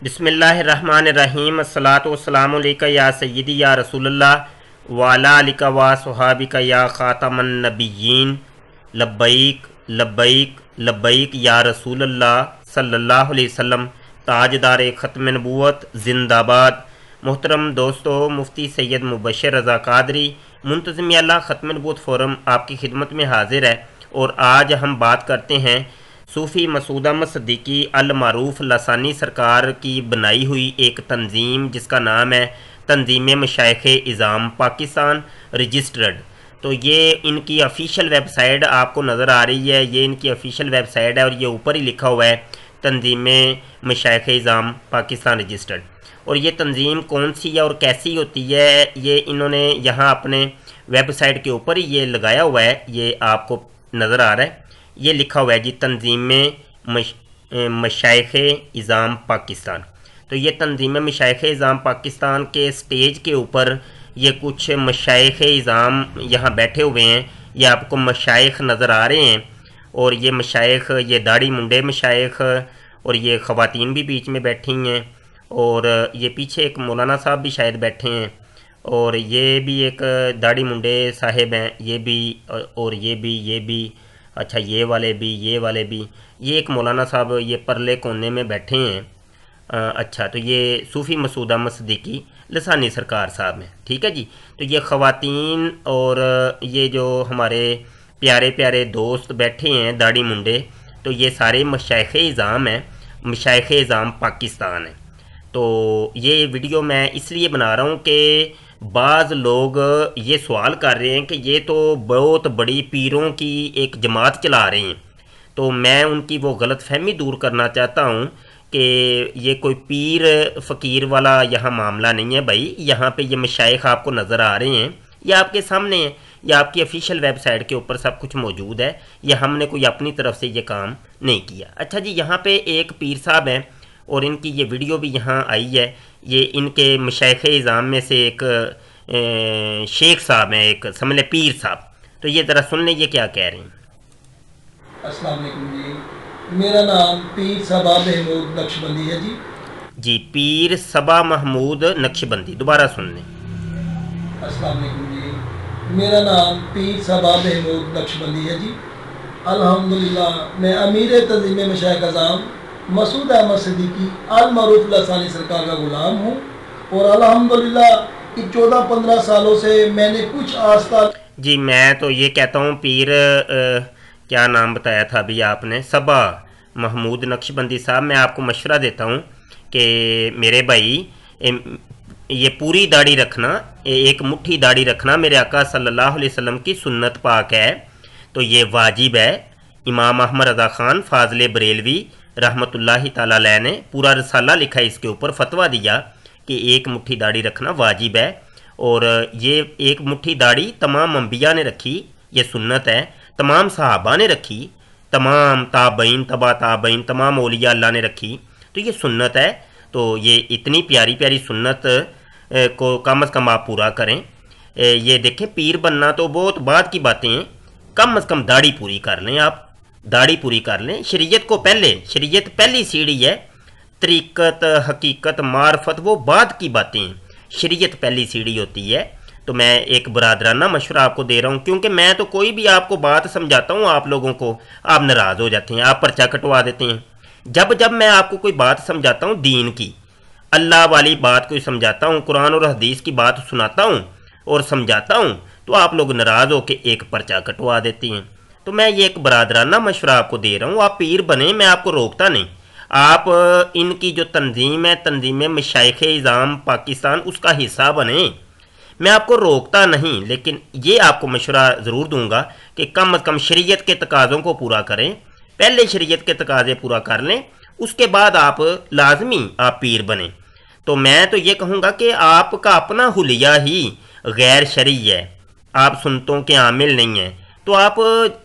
बिस्मिल्लाहिर्रहमानिर्रहीम। अस्सलातु वस्सलामु अलैका या सय्यदी या रसूल अल्लाह वाला अलिका व सुहाबिका या ख़ातमन नबिय्यीन। लब्बैक लब्बैक लब्बैक या रसूल अल्लाह सल्लल्लाहु अलैहि वसल्लम। ताजदार ख़त्म नबूवत जिंदाबाद। मोहतरम दोस्तों, मुफ्ती सैयद मुबशर रज़ा कादरी मुंतज़िम अल्लाह ख़त्म नबूवत फ़ोरम आपकी खिदमत में हाजिर है। और आज हम बात करते हैं सूफ़ी मसूद अहमद सिद्दीकी अल मारूफ़ लसानी सरकार की बनाई हुई एक तंजीम जिसका नाम है तंजीम मशाइख़े इज़ाम पाकिस्तान रजिस्टर्ड। तो ये इनकी ऑफ़िशियल वेबसाइट आपको नज़र आ रही है, ये इनकी ऑफ़िशियल वेबसाइट है और ये ऊपर ही लिखा हुआ है तंजीम मशाइख़े इज़ाम पाकिस्तान रजिस्टर्ड। और ये तंजीम कौन सी है और कैसी होती है ये इन्होंने यहाँ अपने वेबसाइट के ऊपर ही ये लगाया हुआ है, ये आपको नज़र आ रहा है। ये लिखा हुआ है जी तंजीम मशाइख़े इज़ाम पाकिस्तान। तो ये तंजीम मशाइख़े इज़ाम पाकिस्तान के स्टेज के ऊपर ये कुछ मशाइख़े इज़ाम यहाँ बैठे हुए हैं। ये आपको मशाइख़ नज़र आ रहे हैं और ये मशाइख़, ये दाढ़ी मुंडे मशाइख़ और ये ख़वातीन भी बीच में बैठी हैं और ये पीछे एक मौलाना साहब भी शायद बैठे हैं और ये भी एक दाढ़ी मुंडे साहिब हैं, ये भी और ये भी अच्छा ये वाले भी, ये एक मौलाना साहब ये परले कोने में बैठे हैं। अच्छा, तो ये सूफ़ी मसूद अहमद सिद्दीकी लसानी सरकार साहब हैं, ठीक है जी। तो ये ख़वातीन और ये जो हमारे प्यारे प्यारे दोस्त बैठे हैं दाढ़ी मुंडे, तो ये सारे मशाइख़े इज़ाम हैं, मशाइख़े इज़ाम पाकिस्तान है। तो ये वीडियो मैं इसलिए बना रहा हूँ कि बाज़ लोग ये सवाल कर रहे हैं कि ये तो बहुत बड़ी पीरों की एक जमात चला रहे हैं। तो मैं उनकी वो गलत फहमी दूर करना चाहता हूँ कि ये कोई पीर फ़कीर वाला यहाँ मामला नहीं है भाई। यहाँ पे ये मशाइख़ आपको नज़र आ रहे हैं, ये आपके सामने हैं, ये आपकी ऑफ़िशियल वेबसाइट के ऊपर सब कुछ मौजूद है। ये हमने कोई अपनी तरफ से ये काम नहीं किया। अच्छा जी, यहाँ पे एक पीर साहब हैं और इनकी ये वीडियो भी यहाँ आई है। ये इनके मशाइख़े इज़ाम में से एक शेख साहब हैं, एक समझ पीर साहब। तो ये ज़रा सुन लें ये क्या कह रहे हैं। अस्सलाम वालेकुम जी, मेरा नाम पीर सबा महमूद नक्शबंदी है जी। जी, पीर सबा महमूद नक्शबंदी, दोबारा सुन लें। अस्सलाम वालेकुम जी, मेरा नाम पीर सबा महमूद नक्शबंदी है जी। अल्हम्दुलिल्लाह मैं अमीर तंजीम मशाइख़ इज़ाम मसूद अहमद सिद्दीकी अल मारूफ़ लसानी सरकार का ग़ुलाम हूँ और अल्हम्दुलिल्लाह कि 14-15 सालों से मैंने कुछ आस्था। जी, मैं तो ये कहता हूँ पीर क्या नाम बताया था अभी आपने, सबा महमूद नक्शबंदी साहब, मैं आपको मशवरा देता हूँ कि मेरे भाई ये पूरी दाढ़ी रखना, एक मुट्ठी दाढ़ी रखना मेरे आका सल्लल्लाहु अलैहि वसल्लम की सुन्नत पाक है। तो ये वाजिब है। इमाम अहमद रज़ा ख़ान फ़ाज़िल बरेलवी रहमतुल्लाहि ताला अलैह ने पूरा रिसाला लिखा है, इसके ऊपर फतवा दिया कि एक मुट्ठी दाढ़ी रखना वाजिब है। और ये एक मुट्ठी दाढ़ी तमाम अंबिया ने रखी, ये सुन्नत है। तमाम सहाबा ने रखी, तमाम ताबईन तबा ताबईन तमाम औलिया अल्लाह ने रखी, तो ये सुन्नत है। तो ये इतनी प्यारी प्यारी सुन्नत को कम अज़ कम आप पूरा करें। ये देखें, पीर बनना तो बहुत बाद की बातें हैं, कम अज़ कम दाढ़ी पूरी कर लें, आप दाढ़ी पूरी कर लें। शरीयत को पहले, शरीयत पहली सीढ़ी है, तरीक़त हकीकत मार्फत वो बाद की बातें हैं, शरीयत पहली सीढ़ी होती है। तो मैं एक बरादराना मशवरा आपको दे रहा हूँ, क्योंकि मैं तो कोई भी आपको बात समझाता हूँ आप लोगों को आप नाराज़ हो जाते हैं, आप पर्चा कटवा देते हैं। जब जब मैं आपको कोई बात समझाता हूँ दीन की, अल्लाह वाली बात कोई समझाता हूँ, कुरान और हदीस की बात सुनाता हूँ और समझाता हूँ, तो आप लोग नाराज़ होकर एक पर्चा कटवा देते हैं। तो मैं ये एक बरादराना मशवरा आपको दे रहा हूँ, आप पीर बने, मैं आपको रोकता नहीं। आप इनकी जो तंजीम है तंजीम मशाइख़े इज़ाम पाकिस्तान, उसका हिस्सा बने, मैं आपको रोकता नहीं। लेकिन ये आपको मशवरा ज़रूर दूंगा कि कम अज़ कम शरीयत के तकाज़ों को पूरा करें। पहले शरीयत के तकाज़े पूरा कर लें, उसके बाद आप लाजमी आप पीर बने। तो मैं तो ये कहूँगा कि आपका अपना हुलिया ही गैर शरई है, आप सुन्नतों के आमिल नहीं हैं। तो आप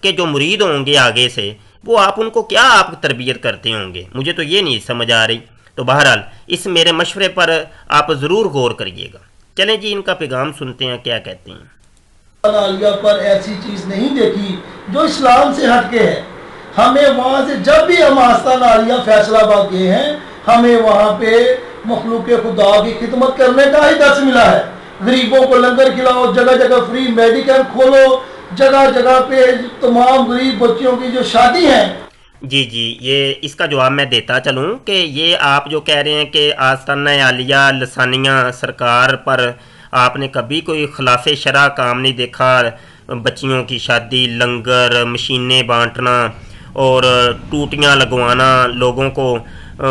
के जो मुरीद होंगे आगे से, वो आप उनको क्या आप तरबियत करते होंगे, मुझे तो ये नहीं समझ आ रही। तो बहरहाल इस मेरे मशवरे पर आप ज़रूर गौर करिएगा। चलें जी, इनका पैगाम सुनते हैं क्या कहते हैं। आलिया पर ऐसी चीज़ नहीं देखी जो इस्लाम से हटके है। हमें वहाँ से जब भी हम आस्तान आलिया फैसलाबाद गए हैं, हमें वहाँ पे मखलूक खुदा की खिदमत करने का ही दर्स मिला है। गरीबों को लंगर खिलाओ, जगह जगह फ्री मेडिकल खोलो, जगह जगह पे तमाम गरीब बच्चियों की जो शादी है। जी जी, ये इसका जवाब मैं देता चलूँ कि ये आप जो कह रहे हैं कि आस्ताना आलिया लसानिया सरकार पर आपने कभी कोई खिलाफ शरअ काम नहीं देखा। बच्चियों की शादी, लंगर, मशीनें बांटना और टूटियाँ लगवाना लोगों को,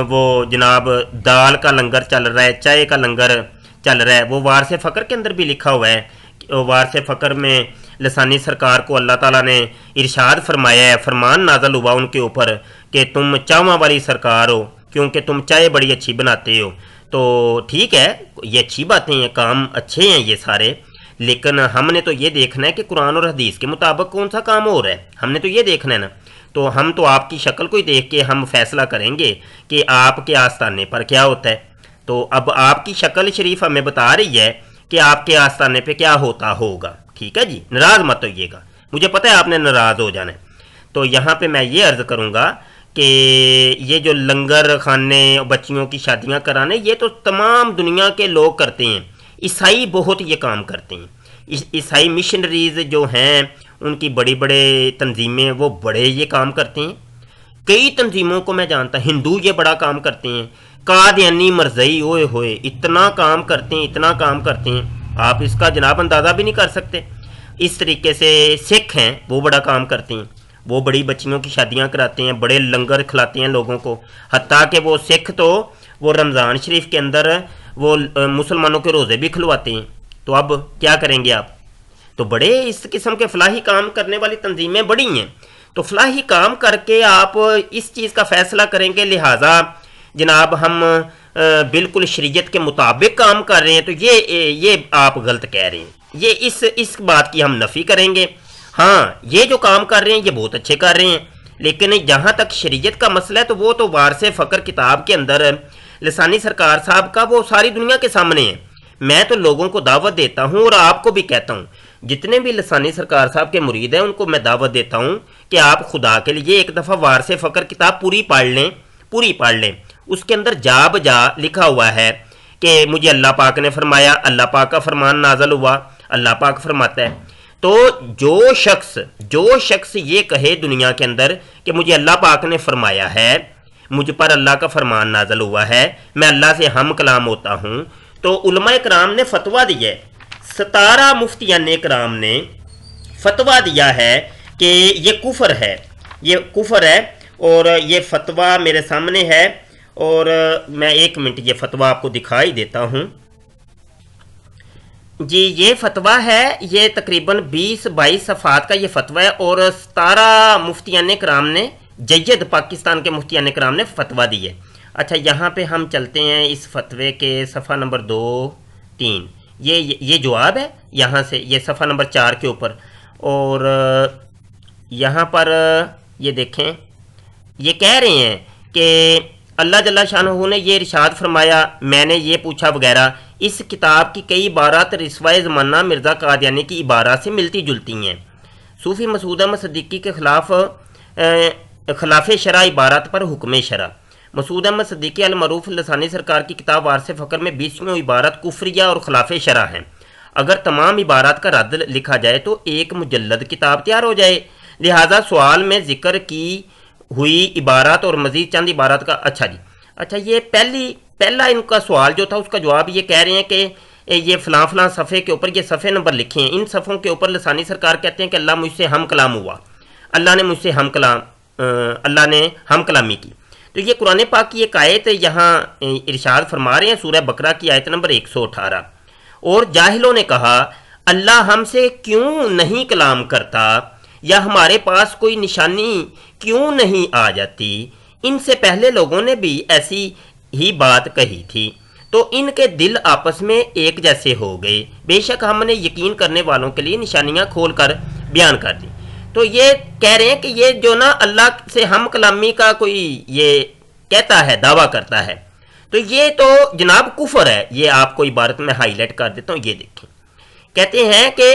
वो जनाब दाल का लंगर चल रहा है, चाय का लंगर चल रहा है। वो वारस फ़क्र के अंदर भी लिखा हुआ है। वारस फ़क्र में लसानी सरकार को अल्लाह ताला ने इरशाद फरमाया है, फरमान नाजल हुआ उनके ऊपर कि तुम चावा वाली सरकार हो क्योंकि तुम चाय बड़ी अच्छी बनाते हो। तो ठीक है, ये अच्छी बातें हैं, काम अच्छे हैं ये सारे, लेकिन हमने तो ये देखना है कि कुरान और हदीस के मुताबिक कौन सा काम हो रहा है, हमने तो ये देखना है ना। तो हम तो आपकी शक्ल को ही देख के हम फैसला करेंगे कि आपके आस्थाने पर क्या होता है। तो अब आपकी शक्ल शरीफ हमें बता रही है कि आपके आस्थाने पे क्या होता होगा। ठीक है जी, नाराज़ मत होइएगा, मुझे पता है आपने नाराज़ हो जाना है। तो यहाँ पे मैं ये अर्ज़ करूँगा कि ये जो लंगर खाने बच्चियों की शादियाँ कराने, ये तो तमाम दुनिया के लोग करते हैं। ईसाई बहुत ये काम करते हैं। ईसाई मिशनरीज़ जो हैं उनकी बड़ी बड़े तंजीमें, वो बड़े ये काम करते हैं। कई तंजीमों को मैं जानता, हिंदू ये बड़ा काम करते हैं। कादियानी मरज़ई ओए होए इतना काम करते हैं, इतना काम करते हैं, आप इसका जनाब अंदाज़ा भी नहीं कर सकते। इस तरीके से सिख हैं, वो बड़ा काम करते हैं, वो बड़ी बच्चियों की शादियां कराते हैं, बड़े लंगर खिलाते हैं लोगों को। हत्ता कि वो सिख तो वो रमज़ान शरीफ के अंदर वो मुसलमानों के रोज़े भी खुलवाते हैं। तो अब क्या करेंगे आप? तो बड़े इस किस्म के फलाही काम करने वाली तंजीमें बड़ी हैं। तो फलाही काम करके आप इस चीज़ का फ़ैसला करेंगे, लिहाजा जनाब हम बिल्कुल शरीयत के मुताबिक काम कर रहे हैं, तो ये आप गलत कह रहे हैं। ये इस बात की हम नफ़ी करेंगे। हाँ, ये जो काम कर रहे हैं ये बहुत अच्छे कर रहे हैं, लेकिन जहाँ तक शरीयत का मसला है तो वो तो वारस फ़क्र किताब के अंदर लसानी सरकार साहब का वो सारी दुनिया के सामने है। मैं तो लोगों को दावत देता हूँ और आपको भी कहता हूँ, जितने भी लसानी सरकार साहब के मुरीद हैं उनको मैं दावत देता हूँ कि आप खुदा के लिए एक दफ़ा वारस फ़क्र किताब पूरी पढ़ लें, पूरी पढ़ लें। उसके अंदर जा बजा लिखा हुआ है कि मुझे अल्लाह पाक ने फरमाया, अल्लाह पाक का फरमान नाजल हुआ, अल्लाह पाक फरमाता है। तो जो शख्स ये कहे दुनिया के अंदर कि मुझे अल्लाह पाक ने फरमाया है, मुझ पर अल्लाह का फरमान नाजल हुआ है, मैं अल्लाह से हम कलाम होता हूँ, तो उलमा कराम ने फतवा दिया है, 17 मुफ्तियान कराम ने फतवा दिया है कि ये कुफर है, ये कुफर है। और ये फतवा मेरे सामने है और मैं 1 मिनट ये फतवा आपको दिखाई देता हूँ जी। ये फतवा है, ये तकरीबन 20-22 सफ़ात का ये फतवा है और 17 मुफ्तियान कराम ने, जय्यद पाकिस्तान के मुफ्तियान कराम ने फतवा दी है। अच्छा, यहाँ पे हम चलते हैं इस फतवे के सफ़ा नंबर 2-3, ये जवाब है यहाँ से, ये सफ़ा नंबर 4 के ऊपर। और यहाँ पर ये देखें, ये कह रहे हैं कि अल्लाह जल्ला शानहू ने ये इरशाद फरमाया, मैंने ये पूछा वगैरह। इस किताब की कई इबारत रिसवाए ज़माना मिर्ज़ा कादियानी की इबारत से मिलती जुलती हैं। सूफ़ी मसूद अहमद सिद्दीकी के खिलाफ शरअ इबारत पर हुक्म शरअ। मसूद अहमद सिद्दीकी अल मरूफ लसानी सरकार की किताब वारस फ़क्र में 20वीं इबारत कुफरिया और खिलाफ शरअ हैं। अगर तमाम इबारत का रद्द लिखा जाए तो एक मुजल्लद किताब तैयार हो जाए। लिहाजा सवाल में जिक्र की हुई इबारत और मज़ीद चंद इबारत का। अच्छा जी, अच्छा, ये पहला इनका सवाल जो था उसका जवाब ये कह रहे हैं कि ये फ़लाँ फ़लाँ सफ़े के ऊपर ये सफ़े नंबर लिखे हैं, इन सफ़ों के ऊपर लसानी सरकार कहते हैं कि अल्लाह मुझसे हम कलाम हुआ, अल्लाह ने मुझसे हम कलाम, अल्लाह ने हम कलामी की। तो ये कुरान पाक की एक आयत यहाँ इरशाद फरमा रहे हैं, सूरह बकरा की आयत नंबर 118। और जाहिलों ने कहा, अल्लाह हमसे क्यों नहीं कलाम करता या हमारे पास कोई निशानी क्यों नहीं आ जाती। इनसे पहले लोगों ने भी ऐसी ही बात कही थी, तो इनके दिल आपस में एक जैसे हो गए। बेशक हमने यकीन करने वालों के लिए निशानियां खोलकर बयान कर दी। तो ये कह रहे हैं कि ये जो ना अल्लाह से हम कलामी का कोई ये कहता है, दावा करता है, तो ये तो जनाब कुफर है। ये आपको इबारत में हाईलाइट कर देता हूँ, ये देखें। कहते हैं कि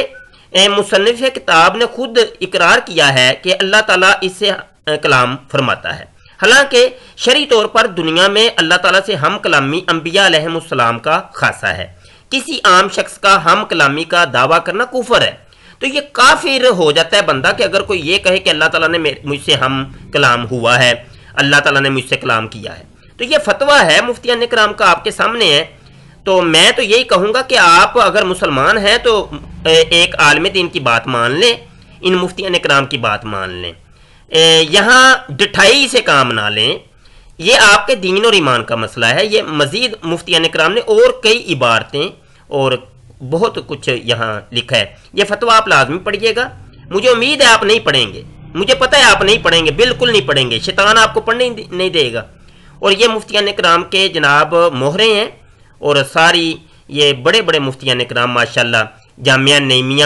मुसन्निफ़ किताब ने खुद इकरार किया है कि अल्लाह ताला इससे कलाम फरमाता है। حالانکہ شرعی طور پر دنیا میں اللہ تعالیٰ سے ہم کلامی انبیاء علیہم السلام کا خاصہ ہے. کسی عام شخص کا ہم کلامی کا دعویٰ کرنا کفر ہے. تو یہ کافر ہو جاتا ہے بندہ کہ اگر کوئی یہ کہے کہ اللہ تعالیٰ نے مجھ سے ہم کلام ہوا ہے، اللہ تعالیٰ نے مجھ سے کلام کیا ہے. تو یہ فتویٰ ہے مفتیان کرام کا آپ کے سامنے ہے. تو میں تو یہی کہوں گا کہ آپ اگر مسلمان ہیں تو ایک عالم دین کی بات مان لیں، ان مفتیان کرام کی بات مان لیں، یہاں ڈٹھائی سے کام نہ لیں. یہ آپ کے دین اور ایمان کا مسئلہ ہے. یہ مزید مفتیان کرام نے اور کئی عبارتیں اور بہت کچھ یہاں لکھا ہے. یہ فتویٰ آپ لازمی پڑھیے گا. مجھے امید ہے آپ نہیں پڑھیں گے، مجھے پتہ ہے آپ نہیں پڑھیں گے، بالکل نہیں پڑھیں گے. شیطان آپ کو پڑھنے نہیں دے گا. اور یہ مفتیان کرام کے جناب مہرے ہیں، اور ساری یہ بڑے بڑے مفتیان کرام ماشاءاللہ. جامعہ نعیمیہ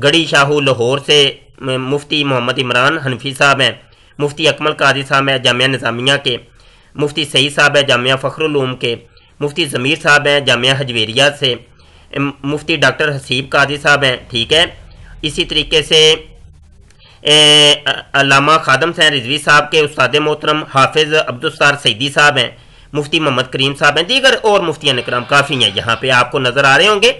گڑھی شاہو لاہور سے مفتی محمد عمران حنفی صاحب ہیں، مفتی اکمل قاضی صاحب ہیں جامعہ نظامیہ کے، مفتی سعید صاحب ہیں جامعہ فخر العلوم کے، مفتی ضمیر صاحب ہیں جامعہ حجویریہ سے، مفتی ڈاکٹر حسیب قاضی صاحب ہیں. ٹھیک ہے. اسی طریقے سے علامہ خادم حسین رضوی صاحب کے استاد محترم حافظ عبدالستار سعیدی صاحب ہیں، مفتی محمد کریم صاحب ہیں، دیگر اور مفتیان کرام کافی ہیں یہاں پہ آپ کو نظر آ رہے ہوں گے.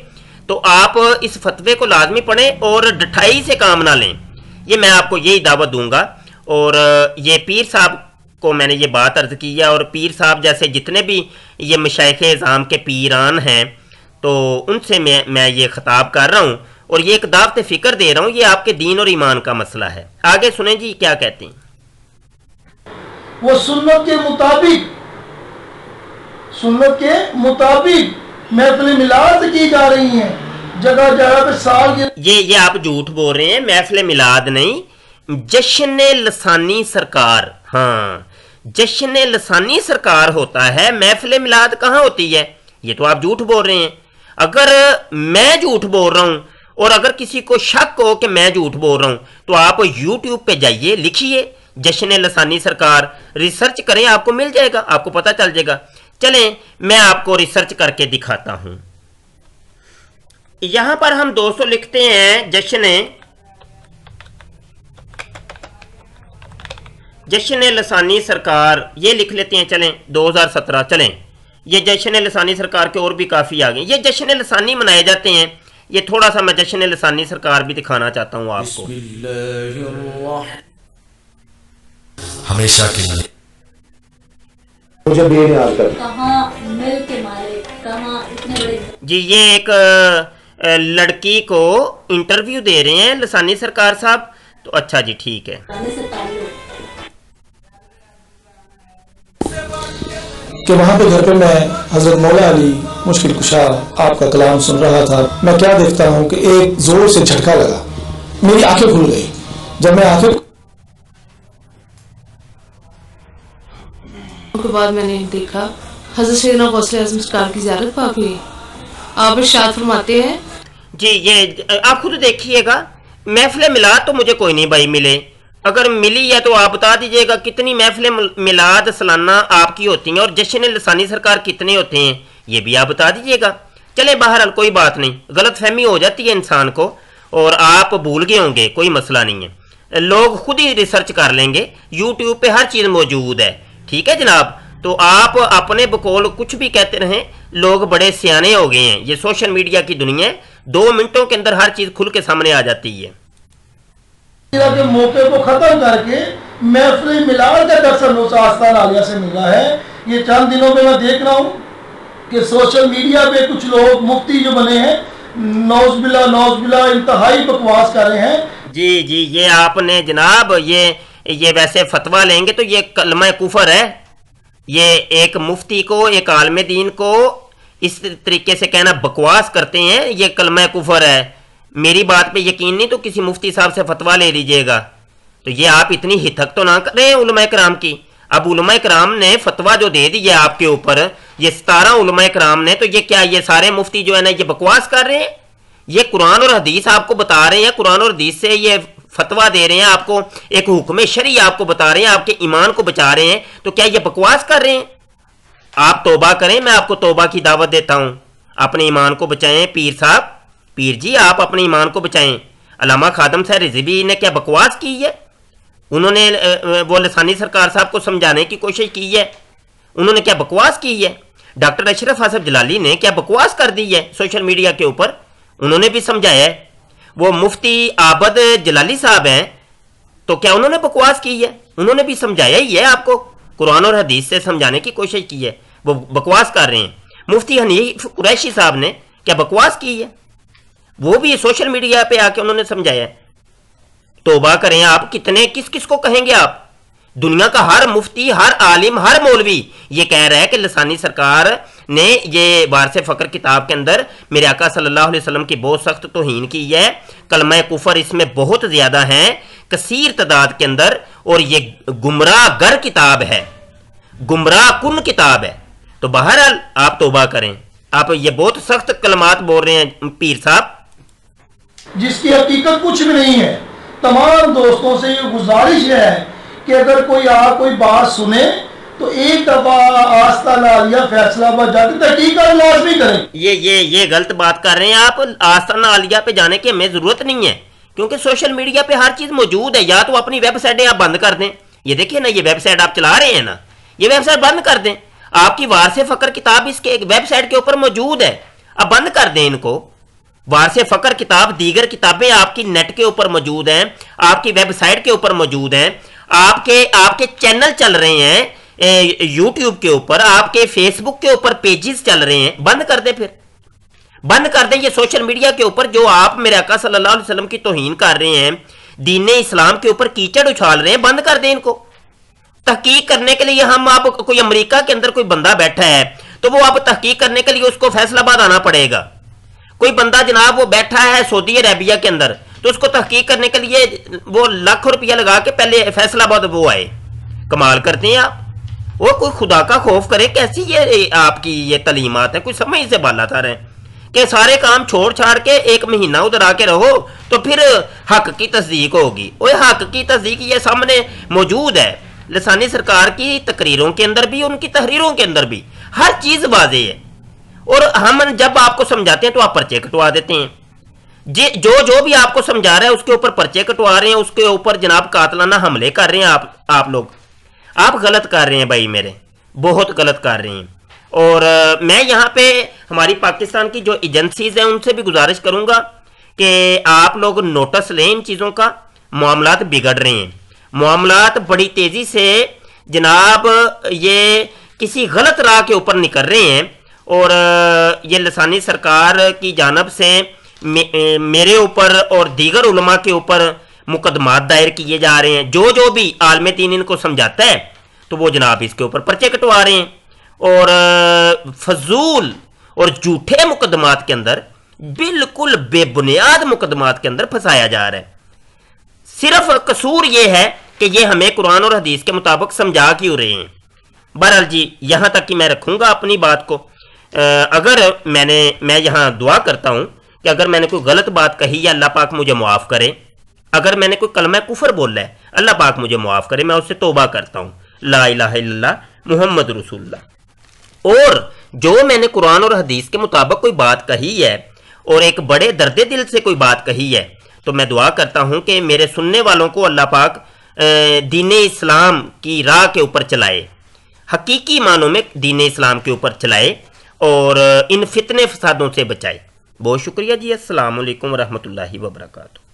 تو آپ اس فتوے کو لازمی پڑھیں اور ڈٹھائی سے کام نہ لیں. یہ میں آپ کو یہی دعوت دوں گا. اور یہ پیر صاحب کو میں نے یہ بات عرض کی ہے، اور پیر صاحب جیسے جتنے بھی یہ مشائخ اعظام کے پیران ہیں تو ان سے میں یہ خطاب کر رہا ہوں اور یہ ایک دعوت فکر دے رہا ہوں. یہ آپ کے دین اور ایمان کا مسئلہ ہے. آگے سنیں جی کیا کہتے ہیں. وہ سنت کے مطابق محفل میلاد کی جا رہی ہیں. جگہ جگہ پہ سال یہ آپ جھوٹ بول رہے ہیں. محفل میلاد نہیں، جشن لسانی سرکار. ہاں، جشن لسانی سرکار ہوتا ہے، محفل میلاد کہاں ہوتی ہے؟ یہ تو آپ جھوٹ بول رہے ہیں. اگر میں جھوٹ بول رہا ہوں اور اگر کسی کو شک ہو کہ میں جھوٹ بول رہا ہوں تو آپ یوٹیوب پہ جائیے، لکھیے جشن لسانی سرکار، ریسرچ کریں، آپ کو مل جائے گا، آپ کو پتہ چل جائے گا. چلیں میں آپ کو ریسرچ کر کے دکھاتا ہوں. یہاں پر ہم 200 لکھتے ہیں جشن لسانی سرکار، یہ لکھ لیتے ہیں. چلیں 2017. چلیں یہ جشن لسانی سرکار کے اور بھی کافی آگے. یہ جشن لسانی منائے جاتے ہیں. یہ تھوڑا سا میں جشن لسانی سرکار بھی دکھانا چاہتا ہوں آپ کو. ہمیشہ کے لیے جی یہ ایک لڑکی کو انٹرویو دے رہے ہیں لسانی سرکار صاحب. تو اچھا جی ٹھیک ہے. کہ وہاں پہ گھر پہ میں حضرت مولا علی مشکل کشا آپ کا کلام سن رہا تھا. میں کیا دیکھتا ہوں کہ ایک زور سے جھٹکا لگا، میری آنکھیں کھل گئی. جب میں آنکھیں کے بعد میں نے دیکھا حضرت سیدنا غوث اعظم سرکار کی زیارت پاک ہوئی. آپ ارشاد فرماتے ہیں جی یہ آپ خود دیکھیے گا. محفل میلاد تو مجھے کوئی نہیں بھائی ملے. اگر ملی ہے تو آپ بتا دیجئے گا کتنی محفل میلاد سالانہ آپ کی ہوتی ہیں اور جشن لسانی سرکار کتنے ہوتے ہیں، یہ بھی آپ بتا دیجئے گا. چلے بہرحال کوئی بات نہیں، غلط فہمی ہو جاتی ہے انسان کو اور آپ بھول گئے ہوں گے، کوئی مسئلہ نہیں ہے. لوگ خود ہی ریسرچ کر لیں گے، یوٹیوب پہ ہر چیز موجود ہے. ٹھیک ہے جناب. تو آپ اپنے بقول کچھ بھی کہتے رہیں، لوگ بڑے سیانے ہو گئے ہیں. یہ سوشل میڈیا کی دنیا ہے، 2 منٹوں کے اندر ہر چیز کھل کے سامنے آ جاتی ہے. کے موقع کو ختم کر کے محفل میلاد کا درس آستان عالیہ سے مل رہا ہے. یہ چند دنوں میں دیکھ رہا ہوں کہ سوشل میڈیا پہ کچھ لوگ مفتی جو بنے ہیں نوز باللہ انتہائی بکواس کر رہے ہیں. جی یہ آپ نے جناب یہ ویسے فتویٰ لیں گے تو یہ کلمہ کفر ہے. یہ ایک مفتی کو، ایک عالم دین کو اس طریقے سے کہنا بکواس کرتے ہیں، یہ کلمہ کفر ہے. میری بات پہ یقین نہیں تو کسی مفتی صاحب سے فتویٰ لے لیجئے گا. تو یہ آپ اتنی ہتک تو نہ کریں علماء کرام کی. اب علماء کرام نے فتویٰ جو دے دی ہے آپ کے اوپر، یہ 17 علماء کرام نے، تو یہ کیا یہ سارے مفتی جو ہے نا یہ بکواس کر رہے ہیں؟ یہ قرآن اور حدیث آپ کو بتا رہے ہیں، قرآن اور حدیث سے یہ فتویٰ دے رہے ہیں آپ کو، ایک حکم شرعی آپ کو بتا رہے ہیں، آپ کے ایمان کو بچا رہے ہیں. تو کیا یہ بکواس کر رہے ہیں؟ آپ توبہ کریں، میں آپ کو توبہ کی دعوت دیتا ہوں. اپنے ایمان کو بچائیں پیر صاحب، پیر جی آپ اپنے ایمان کو بچائیں. علامہ خادم صاحب رضوی نے کیا بکواس کی ہے؟ انہوں نے وہ لسانی سرکار صاحب کو سمجھانے کی کوشش کی ہے، انہوں نے کیا بکواس کی ہے؟ ڈاکٹر اشرف حسب جلالی نے کیا بکواس کر دی ہے سوشل میڈیا کے اوپر؟ انہوں نے بھی سمجھایا ہے۔ وہ مفتی عابد جلالی صاحب ہیں، تو کیا انہوں نے بکواس کی ہے؟ انہوں نے بھی سمجھایا ہی ہے، آپ کو قرآن اور حدیث سے سمجھانے کی کوشش کی ہے، وہ بکواس کر رہے ہیں۔ مفتی حنیف قریشی صاحب نے کیا بکواس کی ہے؟ وہ بھی سوشل میڈیا پہ آ کے انہوں نے سمجھایا ہے۔ توبہ کریں آپ، کتنے کس کو کہیں گے آپ؟ دنیا کا ہر مفتی، ہر عالم، ہر مولوی یہ کہہ رہا ہے کہ لسانی سرکار نے یہ وارث فقر کتاب کے اندر میرے آقا صلی اللہ علیہ وسلم کی بہت سخت توہین کی ہے، کلمہ کفر اس میں بہت زیادہ ہیں کثیر تعداد کے اندر، اور یہ گمراہ گر کتاب ہے، گمراہ کن کتاب ہے۔ تو بہرحال آپ توبہ کریں، آپ یہ بہت سخت کلمات بول رہے ہیں پیر صاحب، جس کی حقیقت کچھ بھی نہیں ہے۔ تمام دوستوں سے یہ گزارش ہے کہ اگر کوئی بات سنے تو ایک دفعہ آستانہ عالیہ فیصلہ آباد جا کے تحقیق لازمی کریں۔ یہ غلط بات کر رہے ہیں آپ۔ آستانہ عالیہ پہ جانے کی ہمیں ضرورت نہیں ہے، کیونکہ سوشل میڈیا پہ ہر چیز موجود ہے۔ یا تو اپنی ویب سائٹیں آپ بند کر دیں، یہ دیکھیں نا، یہ ویب سائٹ آپ چلا رہے ہیں نا، یہ ویب سائٹ بند کر دیں۔ آپ کی وارث فقر کتاب اس کے ویب سائٹ کے اوپر موجود ہے، آپ بند کر دیں ان کو۔ وارث فقر کتاب، دیگر کتابیں آپ کی نیٹ کے اوپر موجود ہیں، آپ کی ویب سائٹ کے اوپر موجود ہیں، آپ کے چینل چل رہے ہیں یوٹیوب کے اوپر، آپ کے فیس بک کے اوپر پیجز چل رہے ہیں، بند کر دیں، پھر بند کر دیں۔ یہ سوشل میڈیا کے اوپر جو آپ میرے آقا صلی اللہ علیہ وسلم کی توہین کر رہے ہیں، دین اسلام کے اوپر کیچڑ اچھال رہے ہیں، بند کر دیں ان کو۔ تحقیق کرنے کے لیے ہم آپ کوئی امریکہ کے اندر کوئی بندہ بیٹھا ہے تو وہ آپ تحقیق کرنے کے لیے اس کو فیصل آباد آنا پڑے گا۔ کوئی بندہ جناب وہ بیٹھا ہے سعودی عربیہ کے اندر تو اس کو تحقیق کرنے کے لیے وہ لاکھوں روپیہ لگا کے پہلے فیصل آباد وہ آئے۔ کمال کرتے ہیں آپ۔ وہ کوئی خدا کا خوف کرے، کیسی یہ آپ کی یہ تعلیمات ہیں؟ کوئی سمجھ سے بالا تھا رہے کہ سارے کام چھوڑ چھاڑ کے ایک مہینہ ادھر آ کے رہو تو پھر حق کی تصدیق ہوگی۔ وہ حق کی تصدیق یہ سامنے موجود ہے، لسانی سرکار کی تقریروں کے اندر بھی، ان کی تحریروں کے اندر بھی ہر چیز واضح ہے۔ اور ہم جب آپ کو سمجھاتے ہیں تو آپ پرچے کٹوا دیتے ہیں۔ جو بھی آپ کو سمجھا رہا ہے اس کے اوپر پرچے کٹوا رہے ہیں، اس کے اوپر جناب قاتلانہ حملے کر رہے ہیں آپ لوگ۔ آپ غلط کر رہے ہیں بھائی میرے، بہت غلط کر رہے ہیں۔ اور میں یہاں پہ ہماری پاکستان کی جو ایجنسیز ہیں ان سے بھی گزارش کروں گا کہ آپ لوگ نوٹس لیں ان چیزوں کا۔ معاملات بگڑ رہے ہیں، معاملات بڑی تیزی سے جناب یہ کسی غلط راہ کے اوپر نکل رہے ہیں، اور یہ لسانی سرکار کی جانب سے میرے اوپر اور دیگر علماء کے اوپر مقدمات دائر کیے جا رہے ہیں۔ جو بھی عالم دین ان کو سمجھاتا ہے تو وہ جناب اس کے اوپر پرچے کٹوا رہے ہیں، اور فضول اور جھوٹے مقدمات کے اندر، بالکل بے بنیاد مقدمات کے اندر پھنسایا جا رہا ہے۔ صرف قصور یہ ہے کہ یہ ہمیں قرآن اور حدیث کے مطابق سمجھا کیوں رہے ہیں۔ بہرحال جی یہاں تک کہ میں رکھوں گا اپنی بات کو۔ اگر میں یہاں دعا کرتا ہوں کہ اگر میں نے کوئی غلط بات کہی ہے اللہ پاک مجھے معاف کرے، اگر میں نے کوئی کلمہ کفر بولا ہے اللہ پاک مجھے معاف کرے، میں اس سے توبہ کرتا ہوں، لا الہ الا اللہ محمد رسول اللہ۔ اور جو میں نے قرآن اور حدیث کے مطابق کوئی بات کہی ہے اور ایک بڑے درد دل سے کوئی بات کہی ہے تو میں دعا کرتا ہوں کہ میرے سننے والوں کو اللہ پاک دین اسلام کی راہ کے اوپر چلائے، حقیقی معنوں میں دین اسلام کے اوپر چلائے، اور ان فتنے فسادوں سے بچائے۔ بہت شکریہ جی، السلام علیکم ورحمۃ اللہ وبرکاتہ۔